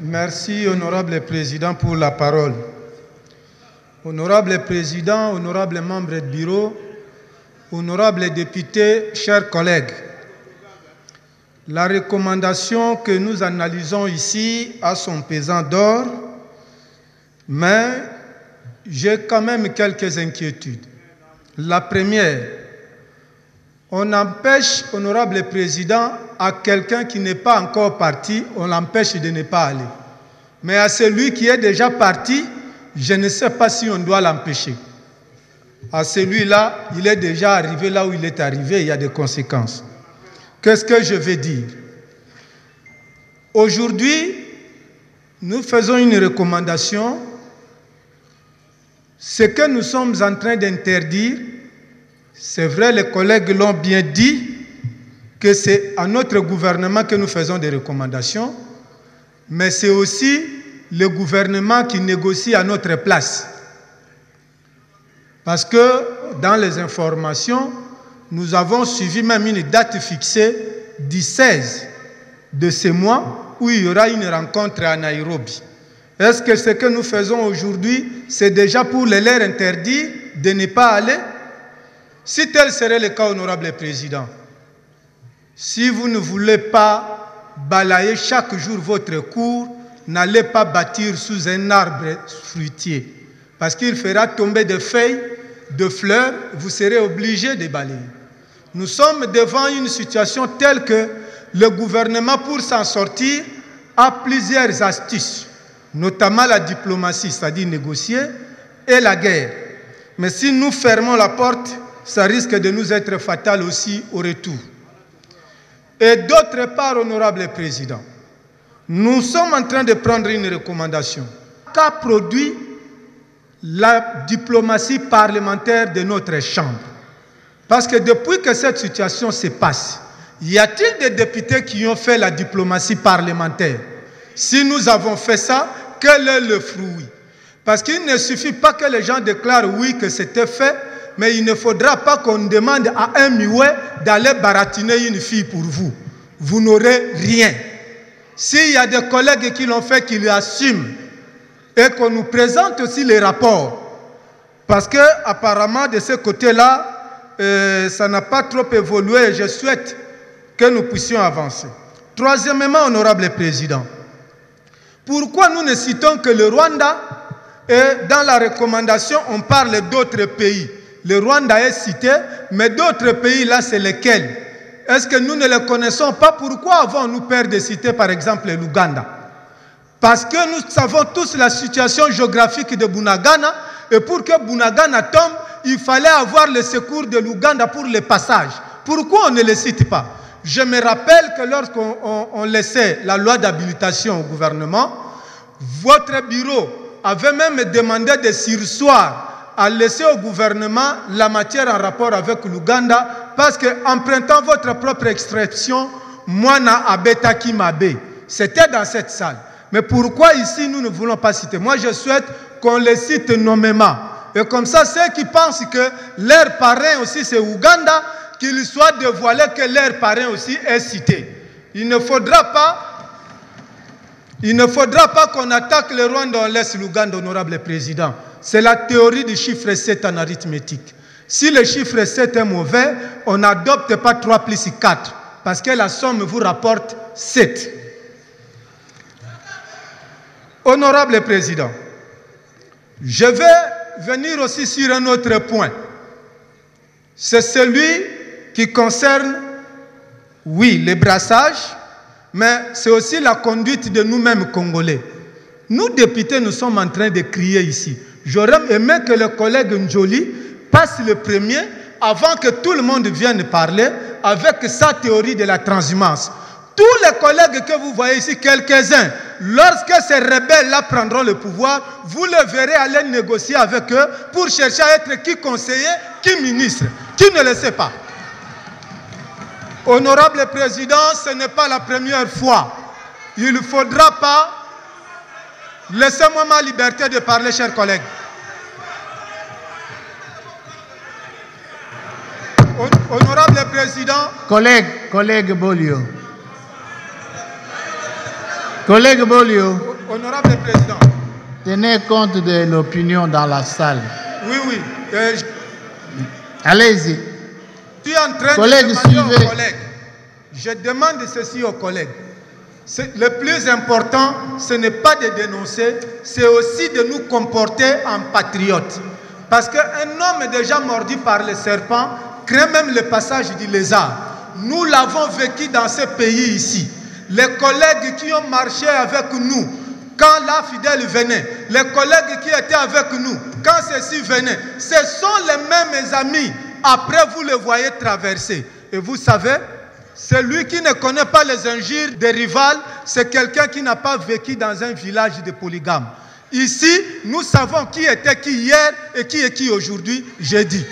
Merci, Honorable Président, pour la parole. Honorable Président, honorables membres du bureau, honorables députés, chers collègues, la recommandation que nous analysons ici a son pesant d'or, mais j'ai quand même quelques inquiétudes. La première, on empêche, honorable Président, à quelqu'un qui n'est pas encore parti, on l'empêche de ne pas aller. Mais à celui qui est déjà parti, je ne sais pas si on doit l'empêcher. À celui-là, il est déjà arrivé là où il est arrivé, il y a des conséquences. Qu'est-ce que je veux dire? Aujourd'hui, nous faisons une recommandation. Ce que nous sommes en train d'interdire, c'est vrai, les collègues l'ont bien dit, que c'est à notre gouvernement que nous faisons des recommandations, mais c'est aussi le gouvernement qui négocie à notre place. Parce que dans les informations, nous avons suivi même une date fixée du 16 de ce mois où il y aura une rencontre à Nairobi. Est-ce que ce que nous faisons aujourd'hui, c'est déjà pour les leur interdire de ne pas aller? Si tel serait le cas, honorable Président, si vous ne voulez pas balayer chaque jour votre cour, n'allez pas bâtir sous un arbre fruitier. Parce qu'il fera tomber des feuilles, de fleurs, vous serez obligé de balayer. Nous sommes devant une situation telle que le gouvernement, pour s'en sortir, a plusieurs astuces, notamment la diplomatie, c'est-à-dire négocier, et la guerre. Mais si nous fermons la porte, ça risque de nous être fatal aussi au retour. Et d'autre part, honorable Président, nous sommes en train de prendre une recommandation. Qu'a produit la diplomatie parlementaire de notre Chambre? Parce que depuis que cette situation se passe, y a-t-il des députés qui ont fait la diplomatie parlementaire? Si nous avons fait ça, quel est le fruit? Parce qu'il ne suffit pas que les gens déclarent oui que c'était fait, mais il ne faudra pas qu'on demande à un muet d'aller baratiner une fille pour vous. Vous n'aurez rien. S'il y a des collègues qui l'ont fait, qu'ils assument, et qu'on nous présente aussi les rapports. Parce que apparemment de ce côté-là, ça n'a pas trop évolué et je souhaite que nous puissions avancer. Troisièmement, honorable Président, pourquoi nous ne citons que le Rwanda et dans la recommandation, on parle d'autres pays? Le Rwanda est cité, mais d'autres pays là, c'est lesquels? Est-ce que nous ne les connaissons pas? Pourquoi avons-nous peur de citer par exemple l'Ouganda? Parce que nous savons tous la situation géographique de Bunagana, et pour que Bunagana tombe, il fallait avoir le secours de l'Ouganda pour le passage. Pourquoi on ne le cite pas? Je me rappelle que lorsqu'on laissait la loi d'habilitation au gouvernement, votre bureau avait même demandé de surseoir à laisser au gouvernement la matière en rapport avec l'Ouganda, parce qu'en empruntant votre propre expression, Mwana Abetaki Mabe, c'était dans cette salle. Mais pourquoi ici nous ne voulons pas citer? Moi je souhaite qu'on les cite nommément. Et comme ça, ceux qui pensent que leur parrain aussi c'est Ouganda, qu'il soit dévoilé que leur parrain aussi est cité. Il ne faudra pas qu'on attaque le Rwanda, on laisse l'Ouganda, honorable Président. C'est la théorie du chiffre 7 en arithmétique. Si le chiffre 7 est mauvais, on n'adopte pas 3 plus 4, parce que la somme vous rapporte 7. Honorable Président, je vais venir aussi sur un autre point. C'est celui qui concerne, oui, les brassages, mais c'est aussi la conduite de nous-mêmes Congolais. Nous, députés, nous sommes en train de crier ici. J'aurais aimé que le collègue Njoli passe le premier avant que tout le monde vienne parler avec sa théorie de la transhumance. Tous les collègues que vous voyez ici, quelques-uns, lorsque ces rebelles-là prendront le pouvoir, vous le verrez aller négocier avec eux pour chercher à être qui conseiller, qui ministre, qui ne le sait pas. Honorable Président, ce n'est pas la première fois. Il ne faudra pas... Laissez-moi ma liberté de parler, chers collègues. Honorable Président... Collègue Bolio. Collègue Bolio. Honorable Président. Tenez compte de l'opinion dans la salle. Oui, oui. Allez-y. Je suis en train Collègues, de demander suivez. aux collègues. Je demande ceci aux collègues. Le plus important, ce n'est pas de dénoncer, c'est aussi de nous comporter en patriotes. Parce qu'un homme déjà mordu par le serpent craint même le passage du lézard. Nous l'avons vécu dans ce pays ici. Les collègues qui ont marché avec nous, quand la fidèle venait, les collègues qui étaient avec nous, quand ceux-ci venaient, ce sont les mêmes amis. Après, vous les voyez traverser. Et vous savez, celui qui ne connaît pas les injures des rivales, c'est quelqu'un qui n'a pas vécu dans un village de polygames. Ici, nous savons qui était qui hier et qui est qui aujourd'hui, jeudi.